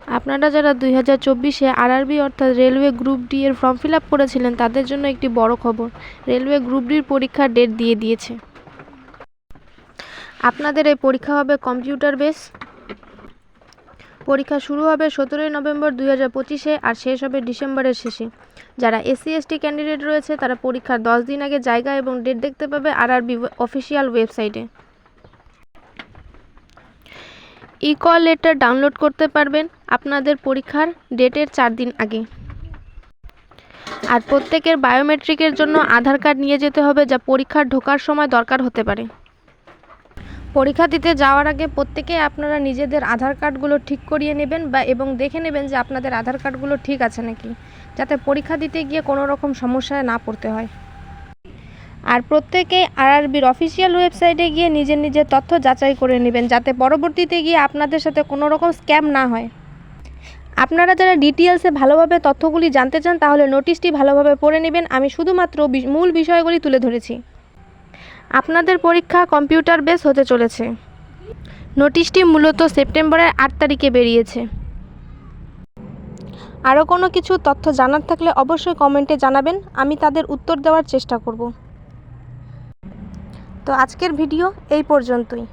আপনারা যারা 2024-এ আরআরবি অর্থাৎ রেলওয়ে গ্রুপ ডি এর ফর্ম ফিল আপ করেছিলেন তাদের জন্য একটি বড় খবর। রেলওয়ে গ্রুপ ডির পরীক্ষার ডেট দিয়ে দিয়েছে। আপনাদের এই পরীক্ষা হবে কম্পিউটার বেস। পরীক্ষা শুরু হবে 17 নভেম্বর 2025-এ আর শেষ হবে ডিসেম্বরের শেষে। যারা SC/ST ক্যান্ডিডেট রয়েছে তারা পরীক্ষার 10 দিন আগে জায়গা এবং ডেট দেখতে পাবে আরআরবি অফিসিয়াল ওয়েবসাইটে। ই-কল লেটার ডাউনলোড করতে পারবেন আপনাদের পরীক্ষার ডেটের 4 দিন আগে। আর প্রত্যেকের বায়োমেট্রিকের জন্য আধার কার্ড নিয়ে যেতে হবে, যা পরীক্ষার ঢোকার সময় দরকার হতে পারে। পরীক্ষা দিতে যাওয়ার আগে প্রত্যেকেই আপনারা নিজেদের আধার কার্ডগুলো ঠিক করিয়ে নেবেন এবং দেখে নেবেন যে আপনাদের আধার কার্ডগুলো ঠিক আছে নাকি, যাতে পরীক্ষা দিতে গিয়ে কোনো রকম সমস্যায় না পড়তে হয়। আর প্রত্যেকেই আরআরবির অফিসিয়াল ওয়েবসাইটে গিয়ে নিজের তথ্য যাচাই করে নেবেন, যাতে পরবর্তীতে গিয়ে আপনাদের সাথে কোনো রকম স্ক্যাম না হয়। আপনারা যারা ডিটেলসে ভালোভাবে তথ্যগুলি জানতে চান তাহলে নোটিশটি ভালোভাবে পড়ে নেবেন। আমি শুধুমাত্র মূল বিষয়গুলি তুলে ধরেছি। আপনাদের পরীক্ষা কম্পিউটার বেস হতে চলেছে। নোটিশটি মূলত সেপ্টেম্বরের 8 তারিখে বেরিয়েছে। আরও কোনো কিছু তথ্য জানার থাকলে অবশ্যই কমেন্টে জানাবেন, আমি তাদের উত্তর দেওয়ার চেষ্টা করব। তো আজকের ভিডিও এই পর্যন্তই।